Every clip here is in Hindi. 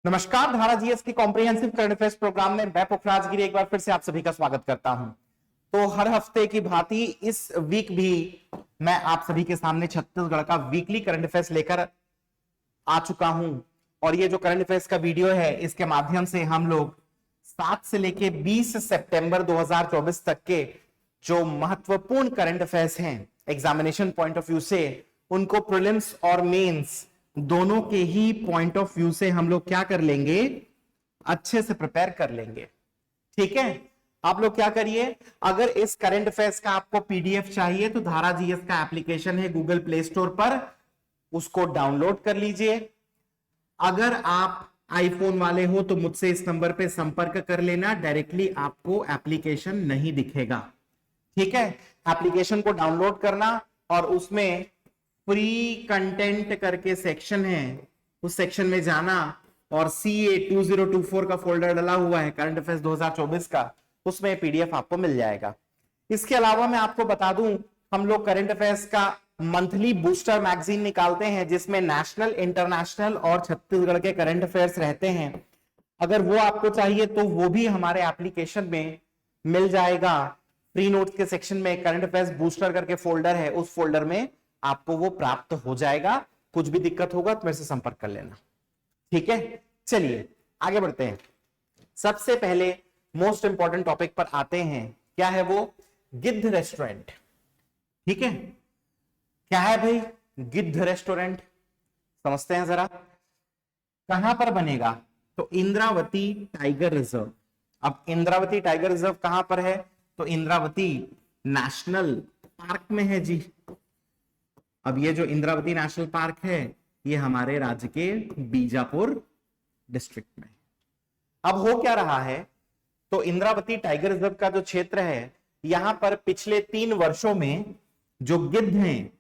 नमस्कार, धारा जीएस की कॉम्प्रिहेंसिव करंट अफेयर्स प्रोग्राम में मैं पुखराज गिरी एक बार फिर से आप सभी का स्वागत करता हूं। तो हर हफ्ते की भांति इस वीक भी मैं आप सभी के सामने छत्तीसगढ़ का वीकली करंट अफेयर्स लेकर आ चुका हूं। और ये जो करंट अफेयर्स का वीडियो है, इसके माध्यम से हम लोग 7 से लेके 20 सितंबर 2024 तक के जो महत्वपूर्ण करंट अफेयर्स हैं एग्जामिनेशन पॉइंट ऑफ व्यू से, उनको प्रीलिम्स और मेंस दोनों के ही पॉइंट ऑफ व्यू से हम लोग क्या कर लेंगे, अच्छे से प्रिपेयर कर लेंगे। ठीक है, आप लोग क्या करिए, अगर इस करंट अफेयर्स का आपको पीडीएफ चाहिए तो धारा जीएस का एप्लीकेशन है गूगल प्ले स्टोर पर, उसको डाउनलोड कर लीजिए। अगर आप आईफोन वाले हो तो मुझसे इस नंबर पे संपर्क कर लेना, डायरेक्टली आपको एप्लीकेशन नहीं दिखेगा। ठीक है, एप्लीकेशन को डाउनलोड करना और उसमें फ्री कंटेंट करके सेक्शन है, उस सेक्शन में जाना और CA 2024 का फोल्डर डला हुआ है करंट अफेयर्स 2024 का, उसमें पीडीएफ आपको मिल जाएगा। इसके अलावा मैं आपको बता दूं, हम लोग करंट अफेयर्स का मंथली बूस्टर मैगजीन निकालते हैं जिसमें नेशनल, इंटरनेशनल और छत्तीसगढ़ के करंट अफेयर्स रहते हैं। अगर वो आपको चाहिए तो वो भी हमारे एप्लीकेशन में मिल जाएगा। फ्री नोट्स के सेक्शन में करंट अफेयर्स बूस्टर करके फोल्डर है, उस फोल्डर में आपको वो प्राप्त हो जाएगा। कुछ भी दिक्कत होगा तो मेरे से संपर्क कर लेना। ठीक है, चलिए आगे बढ़ते हैं। सबसे पहले मोस्ट इंपॉर्टेंट टॉपिक पर आते हैं। क्या है वो? गिद्ध रेस्टोरेंट। ठीक है, क्या है भाई गिद्ध रेस्टोरेंट? समझते हैं जरा। कहां पर बनेगा? तो इंद्रावती टाइगर रिजर्व। अब इंद्रावती टाइगर रिजर्व कहां पर है? तो इंद्रावती नेशनल पार्क में है जी। अब ये जो इंद्रावती नेशनल पार्क है, ये हमारे राज्य के बीजापुर डिस्ट्रिक्ट में। अब हो क्या रहा है, तो इंद्रावती टाइगर रिजर्व का जो क्षेत्र है, यहां पर पिछले 3 वर्षों में जो गिद्ध हैं,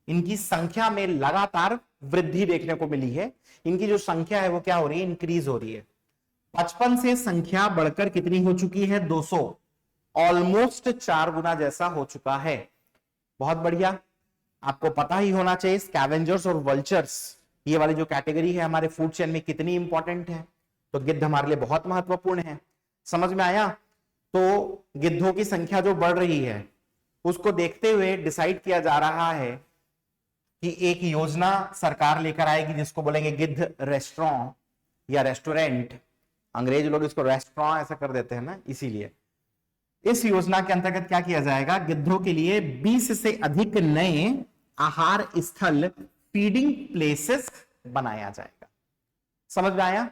इनकी संख्या में लगातार वृद्धि देखने को मिली है। इनकी जो संख्या है वो क्या हो रही है? इंक्रीज हो रही है। 55 से संख्या बढ़कर कितनी हो चुकी है? 200। ऑलमोस्ट 4 गुना जैसा हो चुका है। बहुत बढ़िया। आपको पता ही होना चाहिए स्कैवेंजर्स और वल्चर्स, ये वाली जो कैटेगरी है हमारे फूड चेन में कितनी इंपॉर्टेंट है। तो गिद्ध हमारे लिए बहुत महत्वपूर्ण है। समझ में आया? तो गिद्धों की संख्या जो बढ़ रही है, उसको देखते हुए डिसाइड किया जा रहा है कि एक योजना सरकार लेकर आएगी जिसको बोलेंगे गिद्ध रेस्टोरेंट या रेस्टोरेंट। अंग्रेज लोग इसको रेस्टोरेंट ऐसा कर देते हैं ना, इसीलिए। इस योजना के अंतर्गत क्या किया जाएगा? गिद्धों के लिए 20 से अधिक नए आहार स्थल, फीडिंग प्लेसेस बनाया जाएगा। समझ में आया?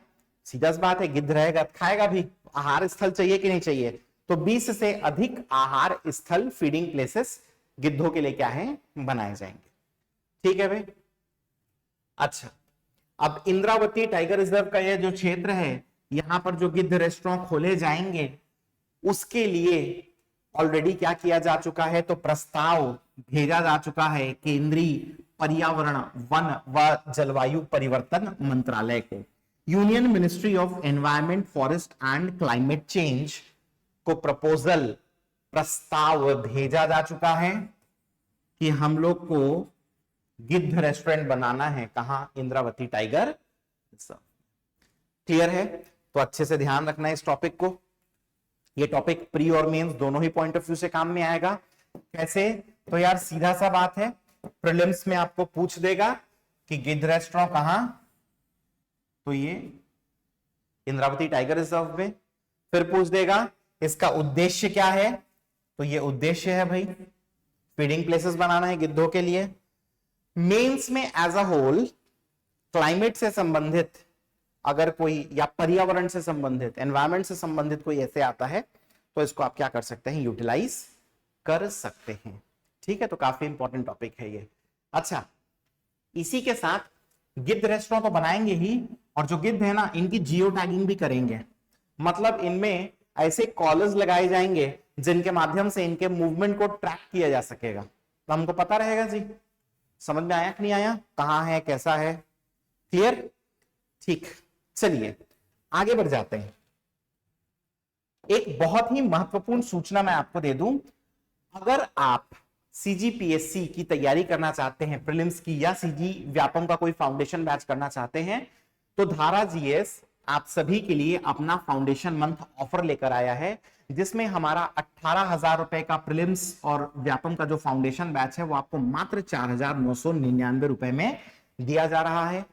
सीधा सी बात है, गिद्ध रहेगा खाएगा भी, आहार स्थल चाहिए कि नहीं चाहिए? तो 20 से अधिक आहार स्थल, फीडिंग प्लेसेस गिद्धों के लिए क्या है? बनाए जाएंगे। ठीक है भाई। अच्छा, अब इंद्रावती टाइगर रिजर्व का यह जो क्षेत्र है, यहां पर जो गिद्ध रेस्टोरेंट खोले जाएंगे, उसके लिए ऑलरेडी क्या किया जा चुका है? तो प्रस्ताव भेजा जा चुका है केंद्रीय पर्यावरण, वन व जलवायु परिवर्तन मंत्रालय को। Union ministry of environment, forest and climate change को प्रपोजल, प्रस्ताव भेजा जा चुका है कि हम लोग को गिद्ध रेस्टोरेंट बनाना है। कहां? इंद्रावती टाइगर। क्लियर है? तो अच्छे से ध्यान रखना है इस टॉपिक को। ये टॉपिक प्री और मेंस दोनों ही पॉइंट ऑफ व्यू से काम में आएगा। कैसे? तो यार सीधा सा बात है, प्रीलिम्स में आपको पूछ देगा कि गिद्ध रेस्टोरेंट कहां? तो ये इंद्रावती टाइगर रिजर्व में। फिर पूछ देगा इसका उद्देश्य क्या है? तो ये उद्देश्य है भाई फीडिंग प्लेसेस बनाना है गिद्धों के लिए। मेंस में एज अ होल क्लाइमेट से संबंधित अगर कोई, या पर्यावरण से संबंधित, एनवायरमेंट से संबंधित कोई ऐसे आता है तो इसको आप क्या कर सकते हैं? यूटिलाइज कर सकते हैं। ठीक है, तो काफी इंपॉर्टेंट टॉपिक है ये। अच्छा, इसी के साथ गिद्ध रेस्टोरेंट तो बनाएंगे ही, और जो गिद्ध है ना, इनकी जियो टैगिंग भी करेंगे। मतलब इनमें ऐसे कॉलर्स लगाए जाएंगे जिनके माध्यम से इनके मूवमेंट को ट्रैक किया जा सकेगा, तो हमको पता रहेगा जी। समझ में आया कि नहीं आया? कहां है, कैसा है? क्लियर? ठीक, चलिए आगे बढ़ जाते हैं। एक बहुत ही महत्वपूर्ण सूचना मैं आपको दे दूं, अगर आप सीजीपीएससी की तैयारी करना चाहते हैं, प्रीलिम्स की, या सीजी व्यापम का कोई फाउंडेशन बैच करना चाहते हैं, तो धारा जीएस आप सभी के लिए अपना फाउंडेशन मंथ ऑफर लेकर आया है, जिसमें हमारा 18,000 रुपए का प्रीलिम्स और व्यापम का जो फाउंडेशन बैच है वो आपको मात्र 4,999 रुपए में दिया जा रहा है।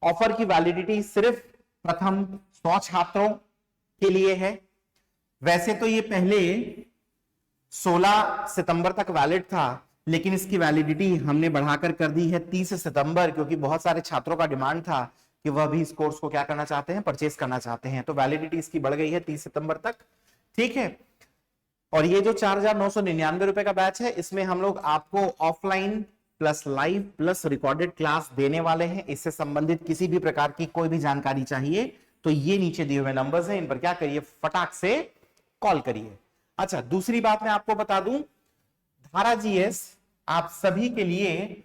ऑफर की वैलिडिटी सिर्फ प्रथम 100 छात्रों के लिए है। वैसे तो ये पहले 16 सितंबर तक वैलिड था, लेकिन इसकी वैलिडिटी हमने बढ़ाकर कर दी है 30 सितंबर, क्योंकि बहुत सारे छात्रों का डिमांड था कि वह भी इस कोर्स को क्या करना चाहते हैं, परचेस करना चाहते हैं। तो वैलिडिटी इसकी बढ़ गई है 30 सितंबर तक। ठीक है, और ये जो 4,999 रुपए का बैच है, इसमें हम लोग आपको offline plus live plus recorded class देने वाले हैं। इससे संबंधित किसी भी प्रकार की कोई भी जानकारी चाहिए तो ये नीचे दिए हुए नंबर्स हैं, इन पर क्या करिए, फटाक से कॉल करिए। अच्छा, दूसरी बात मैं आपको बता दूं, धारा जीएस आप सभी के लिए,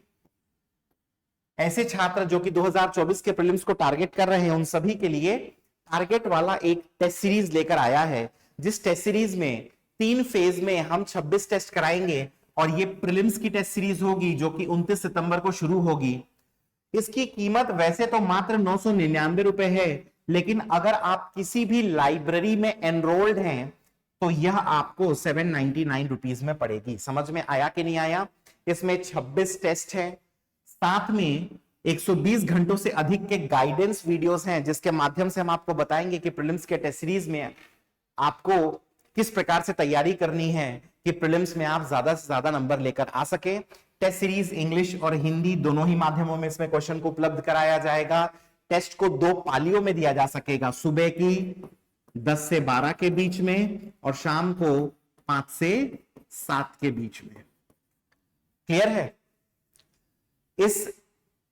ऐसे छात्र जो कि 2024 के प्रीलिम्स को टारगेट कर रहे हैं, उन सभी के लिए टारगेट वाला एक टेस्ट सीरीज लेकर आया है, जिस टेस्ट सीरीज में 3 फेज में हम 26 टेस्ट कराएंगे और ये प्रीलिम्स की टेस्ट सीरीज होगी जो कि 29 सितंबर को शुरू होगी। इसकी कीमत वैसे तो मात्र 999 रुपए है, लेकिन अगर आप किसी भी लाइब्रेरी में एनरोल्ड हैं तो यह आपको 799 रुपीज में पड़ेगी। समझ में आया कि नहीं आया? इसमें 26 टेस्ट है, साथ में 120 घंटों से अधिक के गाइडेंस वीडियोस हैं, जिसके माध्यम से हम आपको बताएंगे कि प्रीलिम्स के टेस्ट सीरीज में आपको किस प्रकार से तैयारी करनी है कि प्रीलिम्स में आप ज्यादा से ज्यादा नंबर लेकर आ सके। टेस्ट सीरीज इंग्लिश और हिंदी दोनों ही माध्यमों में इसमें क्वेश्चन को उपलब्ध कराया जाएगा। टेस्ट को 2 पालियों में दिया जा सकेगा, सुबह की 10 से 12 के बीच में और शाम को 5 से 7 के बीच में। क्लियर है? इस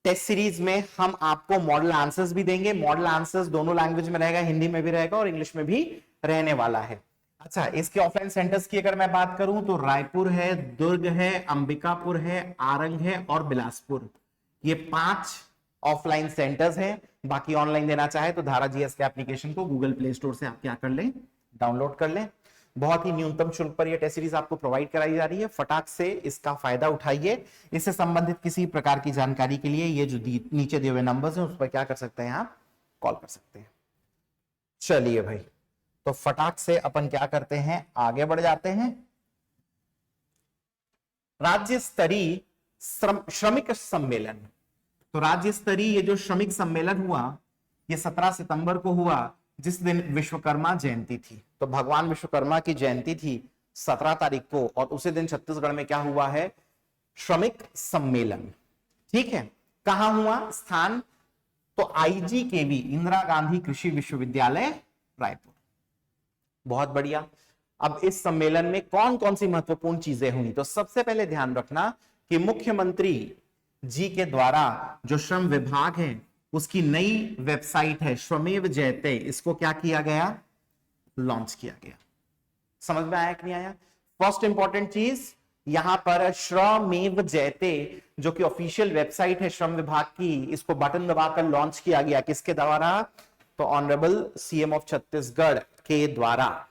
टेस्ट सीरीज में हम आपको मॉडल आंसर्स भी देंगे। मॉडल आंसर्स दोनों लैंग्वेज में रहेगा, हिंदी में भी रहेगा और इंग्लिश में भी रहने वाला है। अच्छा, इसके ऑफलाइन सेंटर्स की अगर मैं बात करूं तो रायपुर है, दुर्ग है, अंबिकापुर है, आरंग है और बिलासपुर, ये 5 ऑफलाइन सेंटर्स हैं। बाकी ऑनलाइन देना चाहे तो धारा जीएस के एप्लीकेशन को गूगल प्ले स्टोर से आप क्या कर लें, डाउनलोड कर लें। बहुत ही न्यूनतम शुल्क पर यह टेस्ट सीरीज आपको प्रोवाइड कराई जा रही है, फटाक से इसका फायदा उठाइए। इससे संबंधित किसी प्रकार की जानकारी के लिए ये जो नीचे दिए हुए नंबर्स हैं उस पर क्या कर सकते हैं, आप कॉल कर सकते हैं। चलिए भाई, तो फटाक से अपन क्या करते हैं, आगे बढ़ जाते हैं। राज्य स्तरीय श्रमिक सम्मेलन, तो राज्य स्तरीय ये जो श्रमिक सम्मेलन हुआ ये 17 सितंबर को हुआ, जिस दिन विश्वकर्मा जयंती थी। तो भगवान विश्वकर्मा की जयंती थी 17 तारीख को, और उसी दिन छत्तीसगढ़ में क्या हुआ है, श्रमिक सम्मेलन। ठीक है, कहां हुआ, स्थान तो IGKV इंदिरा गांधी कृषि विश्वविद्यालय रायपुर। बहुत बढ़िया। अब इस सम्मेलन में कौन कौन सी महत्वपूर्ण चीजें हुई, तो सबसे पहले ध्यान रखना कि मुख्यमंत्री जी के द्वारा जो श्रम विभाग है उसकी नई वेबसाइट है श्रमेव जयते, इसको क्या किया गया, लॉन्च किया गया। समझ में आया कि नहीं आया? फर्स्ट इंपॉर्टेंट चीज यहां पर श्रमेव जयते जो कि ऑफिशियल वेबसाइट है श्रम विभाग की, इसको बटन दबाकर लॉन्च किया गया। किसके द्वारा? तो ऑनरेबल CM ऑफ छत्तीसगढ़ के द्वारा।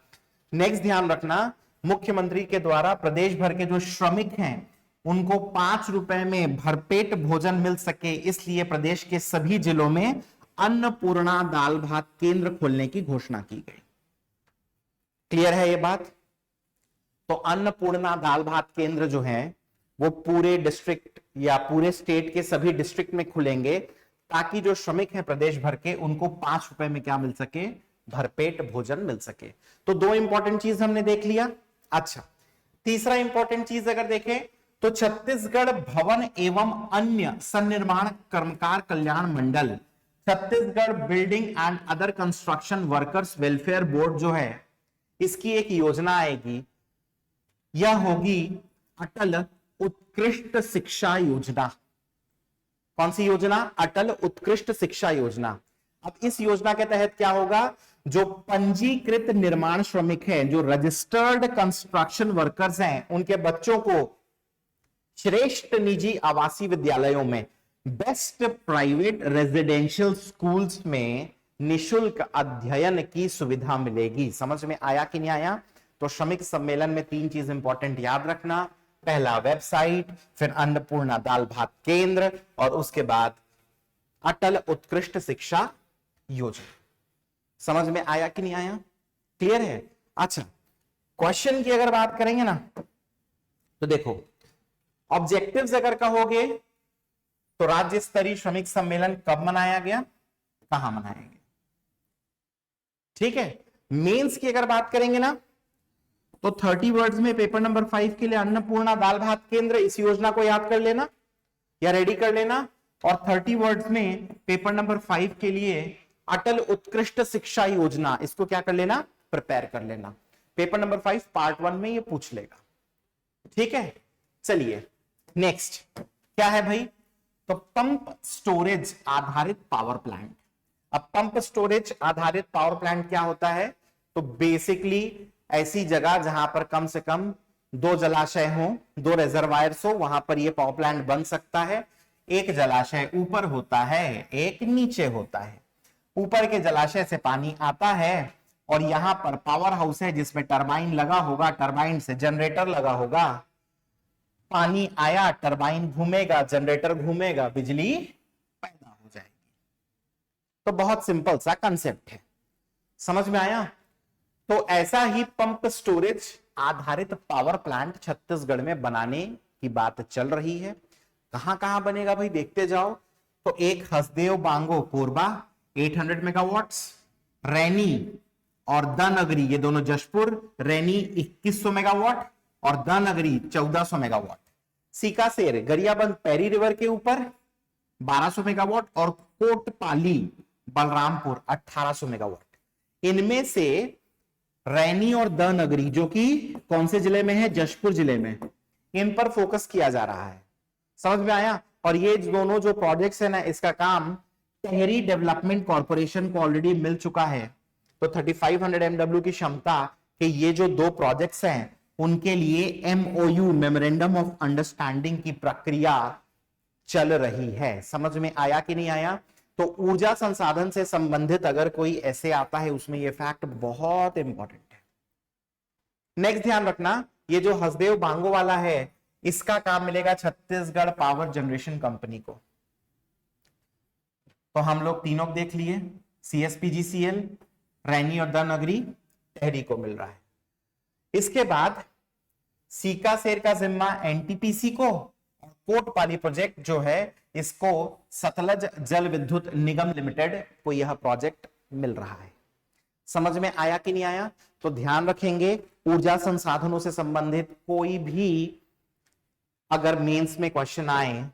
नेक्स्ट ध्यान रखना, मुख्यमंत्री के द्वारा प्रदेश भर के जो श्रमिक हैं उनको 5 रुपए में भरपेट भोजन मिल सके, इसलिए प्रदेश के सभी जिलों में अन्नपूर्णा दाल भात केंद्र खोलने की घोषणा की गई। क्लियर है ये बात? तो अन्नपूर्णा दाल भात केंद्र जो है वो पूरे डिस्ट्रिक्ट या पूरे स्टेट के सभी डिस्ट्रिक्ट में खुलेंगे, ताकि जो श्रमिक हैं प्रदेश भर के उनको 5 रुपए में क्या मिल सके, भरपेट भोजन मिल सके। तो 2 इंपॉर्टेंट चीज हमने देख लिया। अच्छा, तीसरा इंपॉर्टेंट चीज अगर देखें तो छत्तीसगढ़ भवन एवं अन्य सन्निर्माण कर्मकार कल्याण मंडल, Chhattisgarh building and other construction workers welfare board जो है, इसकी एक योजना आएगी, यह होगी अटल उत्कृष्ट शिक्षा योजना। कौन सी योजना? अटल उत्कृष्ट शिक्षा योजना। अब इस योजना के तहत क्या होगा, जो पंजीकृत निर्माण श्रमिक हैं, जो रजिस्टर्ड कंस्ट्रक्शन वर्कर्स हैं, उनके बच्चों को श्रेष्ठ निजी आवासीय विद्यालयों में, बेस्ट प्राइवेट रेजिडेंशियल स्कूल्स में निशुल्क अध्ययन की सुविधा मिलेगी। समझ में आया कि नहीं आया? तो श्रमिक सम्मेलन में 3 चीज इंपॉर्टेंट याद रखना, पहला वेबसाइट, फिर अन्नपूर्णा दाल भात केंद्र और उसके बाद अटल उत्कृष्ट शिक्षा योजना। समझ में आया कि नहीं आया? क्लियर है? अच्छा, क्वेश्चन की अगर बात करेंगे ना, तो देखो ऑब्जेक्टिव्स अगर कहोगे तो राज्य स्तरीय श्रमिक सम्मेलन कब मनाया गया, कहां मनाया गया, ठीक है। मेंस की अगर बात करेंगे ना, तो 30 वर्ड्स में पेपर नंबर 5 के लिए अन्नपूर्णा दाल भात केंद्र, इस योजना को याद कर लेना या रेडी कर लेना। और 30 वर्ड्स में पेपर नंबर 5 के लिए अटल उत्कृष्ट शिक्षा योजना, इसको क्या कर लेना, प्रिपेयर कर लेना। पेपर नंबर 5 पार्ट 1 में ये पूछ लेगा, ठीक है। चलिए नेक्स्ट क्या है भाई, तो पंप स्टोरेज आधारित पावर प्लांट। अब पंप स्टोरेज आधारित पावर प्लांट क्या होता है, तो बेसिकली ऐसी जगह जहां पर कम से कम 2 जलाशय हो, 2 रिजर्वायर्स हो, वहां पर यह पावर प्लांट बन सकता है। एक जलाशय ऊपर होता है, एक नीचे होता है। ऊपर के जलाशय से पानी आता है और यहां पर पावर हाउस है जिसमें टरबाइन लगा होगा, टरबाइन से जनरेटर लगा होगा, पानी आया, टरबाइन घूमेगा, जनरेटर घूमेगा, बिजली पैदा हो जाएगी। तो बहुत सिंपल सा कंसेप्ट है, समझ में आया? तो ऐसा ही पंप स्टोरेज आधारित पावर प्लांट छत्तीसगढ़ में बनाने की बात चल रही है। कहां कहां बनेगा भाई, देखते जाओ। तो एक हसदेव बांगो कोरबा 800 मेगावाट्स, रैनी और द नगरी, ये दोनों जशपुर, रैनी 2100 मेगावाट और द नगरी 1400 मेगावाट। सीकासेर गरियाबंद पैरी रिवर के ऊपर 1200 मेगावाट और कोटपाली बलरामपुर 1800 मेगावाट। इनमें से रैनी और द नगरी, जो कि कौन से जिले में है, जशपुर जिले में, इन पर फोकस किया जा रहा है। समझ में आया? और ये दोनों जो प्रोजेक्ट्स है ना, इसका काम टेहरी डेवलपमेंट कॉर्पोरेशन को ऑलरेडी मिल चुका है। तो 3500 MW की क्षमता के ये जो 2 प्रोजेक्ट्स हैं, उनके लिए MOU मेमोरेंडम ऑफ अंडरस्टैंडिंग की प्रक्रिया चल रही है। समझ में आया कि नहीं आया? तो ऊर्जा संसाधन से संबंधित अगर कोई ऐसे आता है, उसमें ये फैक्ट बहुत इंपॉर्टेंट है। नेक्स्ट ध्यान रखना, ये जो हसदेव बांगो वाला है, इसका काम मिलेगा छत्तीसगढ़ पावर जनरेशन कंपनी को। तो हम लोग तीनों देख लिए, CSPGCL, रैनी और द नगरी टेहरी को मिल रहा है। इसके बाद सीकासेर का जिम्मा NTPC को, और कोटपाली प्रोजेक्ट जो है इसको सतलज जल विद्युत निगम लिमिटेड को यह प्रोजेक्ट मिल रहा है। समझ में आया कि नहीं आया? तो ध्यान रखेंगे, ऊर्जा संसाधनों से संबंधित कोई भी अगर मेंस में क्वेश्चन आए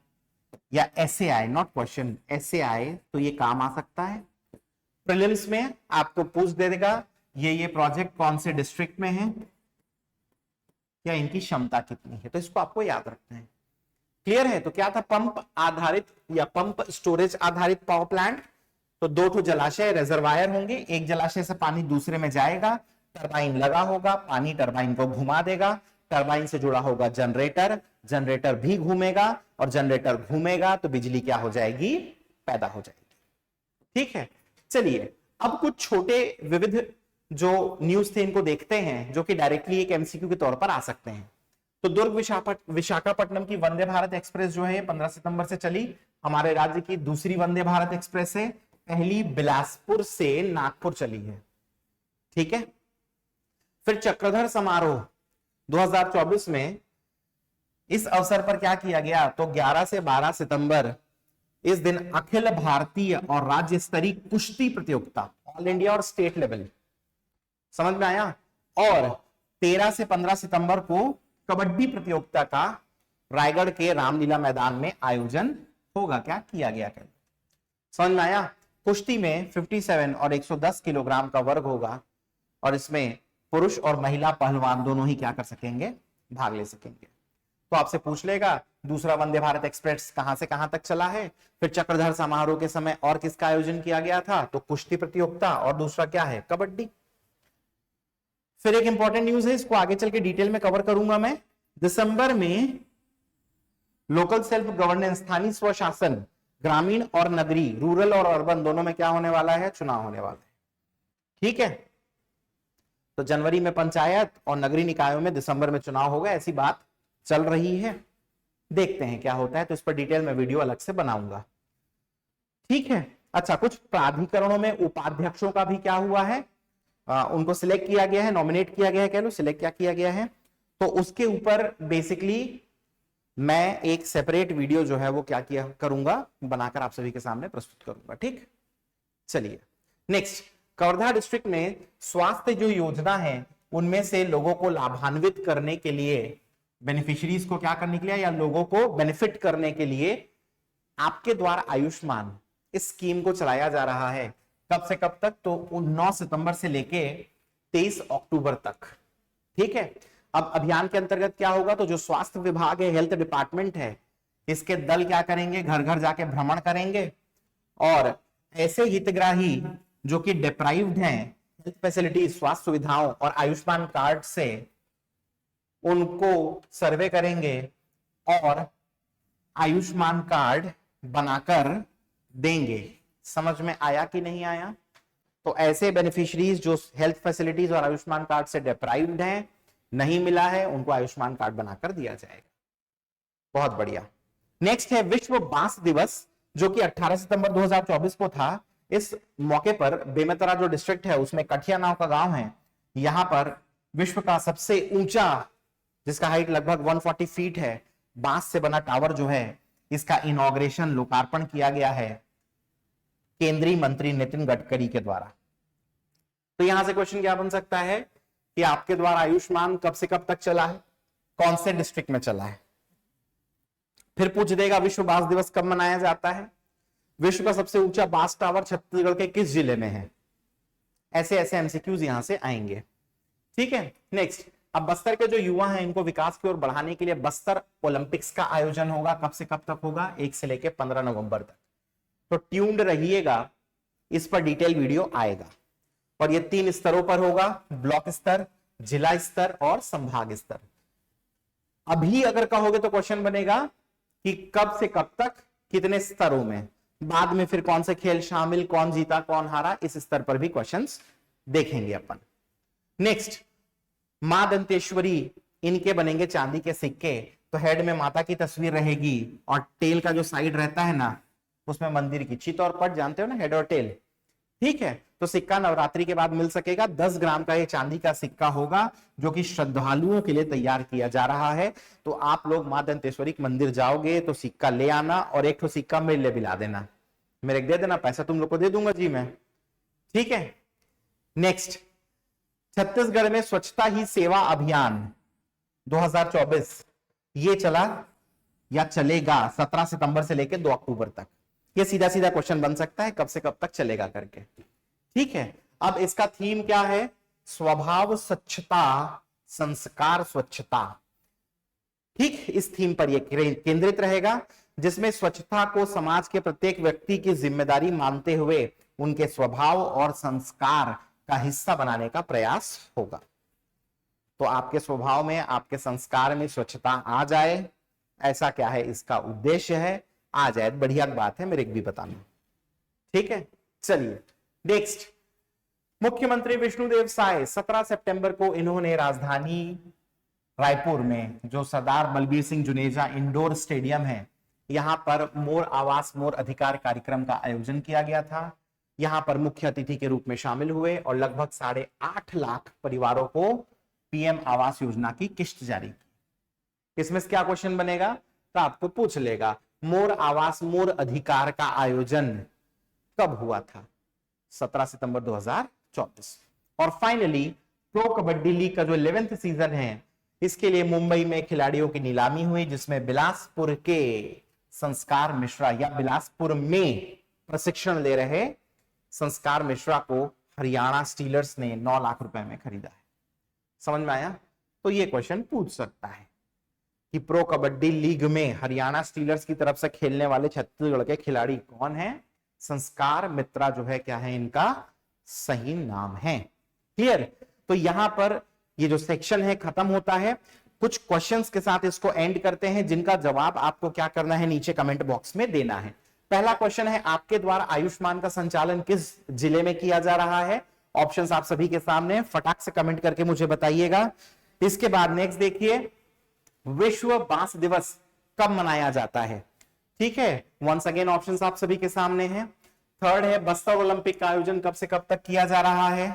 या ऐसे आए, नॉट क्वेश्चन, ऐसे आए, तो ये काम आ सकता है। प्रीलिम्स में आपको पूछ देगा ये प्रोजेक्ट कौन से डिस्ट्रिक्ट में है या इनकी क्षमता कितनी है, तो इसको आपको याद रखना है। क्लियर है? तो क्या था, पंप आधारित या पंप स्टोरेज आधारित पावर प्लांट। तो 2 जलाशय रिजर्वायर होंगे, एक जलाशय से पानी दूसरे में जाएगा, टरबाइन लगा होगा, पानी टरबाइन को घुमा देगा, टरबाइन से जुड़ा होगा जनरेटर, जनरेटर भी घूमेगा और जनरेटर घूमेगा तो बिजली क्या हो जाएगी, पैदा हो जाएगी। ठीक है, चलिए अब कुछ छोटे विविध जो न्यूज थे इनको देखते हैं, जो कि डायरेक्टली एक MCQ के तौर पर आ सकते हैं। तो दुर्ग विशाखापट्टनम की वंदे भारत एक्सप्रेस जो है 15 सितंबर से चली, हमारे राज्य की दूसरी वंदे भारत एक्सप्रेस है, पहली बिलासपुर से नागपुर चली है। ठीक है, फिर चक्रधर समारोह 2024 में इस अवसर पर क्या किया गया, तो 11 से 12 सितंबर इस दिन अखिल भारतीय और राज्य स्तरीय कुश्ती प्रतियोगिता, ऑल इंडिया और स्टेट लेवल, समझ में आया, और 13 से 15 सितंबर को कबड्डी प्रतियोगिता का रायगढ़ के रामलीला मैदान में आयोजन होगा। क्या किया गया, कल समझ में आया? कुश्ती में 57 और 110 किलोग्राम का वर्ग होगा और इसमें पुरुष और महिला पहलवान दोनों ही क्या कर सकेंगे, भाग ले सकेंगे। तो आपसे पूछ लेगा दूसरा वंदे भारत एक्सप्रेस कहां से कहां तक चला है, फिर चक्रधर समारोह के समय और किसका आयोजन किया गया था, तो कुश्ती प्रतियोगिता, और दूसरा क्या है, कबड्डी। फिर एक इंपॉर्टेंट न्यूज है, इसको आगे चल के डिटेल में कवर करूंगा मैं। दिसंबर में लोकल सेल्फ गवर्नेंस, स्थानीय स्वशासन, ग्रामीण और नगरी, रूरल और अर्बन दोनों में क्या होने वाला है, चुनाव होने वाला है। ठीक है, तो जनवरी में पंचायत और नगरीय निकायों में दिसंबर में चुनाव होगा, ऐसी बात चल रही है। देखते हैं क्या होता है, तो इस पर डिटेल में वीडियो अलग से बनाऊंगा। ठीक है, अच्छा, कुछ प्राधिकरणों में उपाध्यक्षों का भी क्या हुआ है, उनको सिलेक्ट किया गया है, नॉमिनेट किया गया है, कह लो सिलेक्ट क्या किया गया है। तो उसके ऊपर बेसिकली मैं एक सेपरेट वीडियो जो है वो क्या किया करूंगा, बनाकर आप सभी के सामने प्रस्तुत करूंगा। ठीक, चलिए नेक्स्ट, कवर्धा डिस्ट्रिक्ट में स्वास्थ्य जो योजना है उनमें से लोगों को लाभान्वित करने के लिए, बेनिफिशियरीज को क्या करने के लिए या लोगों को बेनिफिट करने के लिए आपके द्वारा आयुष्मान इस स्कीम को चलाया जा रहा है। कब से कब तक, तो 9 सितंबर से लेके 23 अक्टूबर तक। ठीक है, अब अभियान के अंतर्गत क्या होगा, तो जो स्वास्थ्य विभाग है, हेल्थ डिपार्टमेंट है, इसके दल क्या करेंगे, घर घर जाके भ्रमण करेंगे और ऐसे हितग्राही जो कि डिप्राइव्ड हैं हेल्थ फैसिलिटी, स्वास्थ्य सुविधाओं और आयुष्मान कार्ड से, उनको सर्वे करेंगे और आयुष्मान कार्ड बनाकर देंगे। समझ में आया कि नहीं आया? तो ऐसे बेनिफिशियरीज जो हेल्थ फैसिलिटीज और आयुष्मान कार्ड से डिप्राइव्ड हैं, नहीं मिला है, उनको आयुष्मान कार्ड बनाकर दिया जाएगा। बहुत बढ़िया। नेक्स्ट है विश्व बांस दिवस, जो कि 18 सितंबर 2024 को था। इस मौके पर बेमेतरा जो डिस्ट्रिक्ट है उसमें कठिया नाव का गांव है, यहां पर विश्व का सबसे ऊंचा, जिसका हाइट लगभग 140 फीट है, बांस से बना टावर जो है, इसका इनॉग्रेशन, लोकार्पण किया गया है केंद्रीय मंत्री नितिन गडकरी के द्वारा। तो यहां से क्वेश्चन क्या बन सकता है कि आपके द्वारा आयुष्मान कब से कब तक चला है, कौन से डिस्ट्रिक्ट में चला है। फिर पूछ देगा विश्व बांस दिवस कब मनाया जाता है, विश्व का सबसे ऊंचा बांस टावर छत्तीसगढ़ के किस जिले में है। ऐसे ऐसे एमसीक्यूज यहां से आएंगे। ठीक है, नेक्स्ट, अब बस्तर के जो युवा हैं इनको विकास की ओर बढ़ाने के लिए बस्तर ओलंपिक्स का आयोजन होगा। कब से कब तक होगा, 1 से लेकर 15 नवंबर तक। तो ट्यून्ड रहिएगा, इस पर डिटेल वीडियो आएगा और ये 3 स्तरों पर होगा, ब्लॉक स्तर, जिला स्तर और संभाग स्तर। अभी अगर कहोगे तो क्वेश्चन बनेगा कि कब से कब तक, कितने स्तरों में, बाद में फिर कौन से खेल शामिल, कौन जीता कौन हारा, इस स्तर पर भी क्वेश्चंस देखेंगे अपन। नेक्स्ट, मां दंतेश्वरी, इनके बनेंगे चांदी के सिक्के। तो हेड में माता की तस्वीर रहेगी और टेल का जो साइड रहता है ना, उसमें मंदिर की चित और पट, जानते हो ना, हेड और टेल। ठीक है, तो सिक्का नवरात्रि के बाद मिल सकेगा। 10 ग्राम का ये चांदी का सिक्का होगा जो कि श्रद्धालुओं के लिए तैयार किया जा रहा है। तो आप लोग मां दंतेश्वरी के मंदिर जाओगे तो सिक्का ले आना और एक तो सिक्का मेरे लिए बिला देना, मेरे दे देना, पैसा तुम लोग को दे दूंगा जी मैं। ठीक है, नेक्स्ट, छत्तीसगढ़ में स्वच्छता ही सेवा अभियान 2024 ये चला या चलेगा 17 सितंबर से लेकर 2 अक्टूबर तक। ये सीधा सीधा क्वेश्चन बन सकता है कब से कब तक चलेगा करके। ठीक है, अब इसका थीम क्या है, स्वभाव स्वच्छता, संस्कार स्वच्छता। ठीक, इस थीम पर यह केंद्रित रहेगा, जिसमें स्वच्छता को समाज के प्रत्येक व्यक्ति की जिम्मेदारी मानते हुए उनके स्वभाव और संस्कार का हिस्सा बनाने का प्रयास होगा। तो आपके स्वभाव में, आपके संस्कार में स्वच्छता आ जाए, ऐसा क्या है इसका उद्देश्य है, आ जाए, बढ़िया बात है, मेरे भी बताना। ठीक है, चलिए नेक्स्ट, मुख्यमंत्री विष्णुदेव साय 17 सितंबर को इन्होंने राजधानी रायपुर में जो सरदार बलबीर सिंह जुनेजा इंडोर स्टेडियम है, यहां पर मोर आवास मोर अधिकार कार्यक्रम का आयोजन किया गया था। यहां पर मुख्य अतिथि के रूप में शामिल हुए और लगभग 8.5 लाख परिवारों को पीएम आवास योजना की किस्त जारी की। इसमें से क्या क्वेश्चन बनेगा, तो आपको पूछ लेगा मोर आवास मोर अधिकार का आयोजन कब हुआ था, 17 सितंबर 2024। और फाइनली प्रो कबड्डी लीग का जो 11th सीजन है, इसके लिए मुंबई में खिलाड़ियों की नीलामी हुई, जिसमें बिलासपुर के संस्कार मिश्रा या बिलासपुर में प्रशिक्षण ले रहे संस्कार मिश्रा को हरियाणा स्टीलर्स ने 9 लाख रुपए में खरीदा है। समझ में आया? तो ये क्वेश्चन पूछ सकता है कि प्रो कबड्डी लीग में हरियाणा स्टीलर्स की तरफ से खेलने वाले छत्तीसगढ़ के खिलाड़ी कौन है? संस्कार मित्रा जो है क्या है इनका सही नाम है। क्लियर? तो यहां पर ये जो सेक्शन है खत्म होता है। कुछ क्वेश्चंस के साथ इसको एंड करते हैं, जिनका जवाब आपको क्या करना है, नीचे कमेंट बॉक्स में देना है। पहला क्वेश्चन है, आपके द्वारा आयुष्मान का संचालन किस जिले में किया जा रहा है? ऑप्शंस आप सभी के सामने, फटाक से कमेंट करके मुझे बताइएगा। इसके बाद नेक्स्ट देखिए, विश्व बांस दिवस कब मनाया जाता है? ठीक है, वंस अगेन ऑप्शंस आप सभी के सामने हैं। थर्ड है बस्तर ओलंपिक का आयोजन कब से कब तक किया जा रहा है।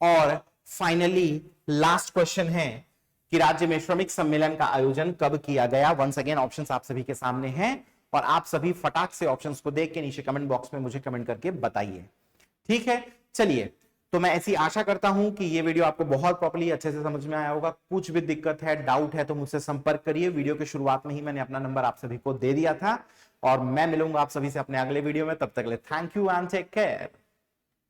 और फाइनली लास्ट क्वेश्चन है कि राज्य में श्रमिक सम्मेलन का आयोजन कब किया गया। वंस अगेन ऑप्शंस आप सभी के सामने हैं और आप सभी फटाक से ऑप्शंस को देख के नीचे कमेंट बॉक्स में मुझे कमेंट करके बताइए। ठीक है, चलिए, तो मैं ऐसी आशा करता हूं कि ये वीडियो आपको बहुत प्रॉपर्ली अच्छे से समझ में आया होगा। कुछ भी दिक्कत है, डाउट है तो मुझसे संपर्क करिए। वीडियो के शुरुआत में ही मैंने अपना नंबर आप सभी को दे दिया था और मैं मिलूंगा आप सभी से अपने अगले वीडियो में। तब तक के लिए thank you and take care.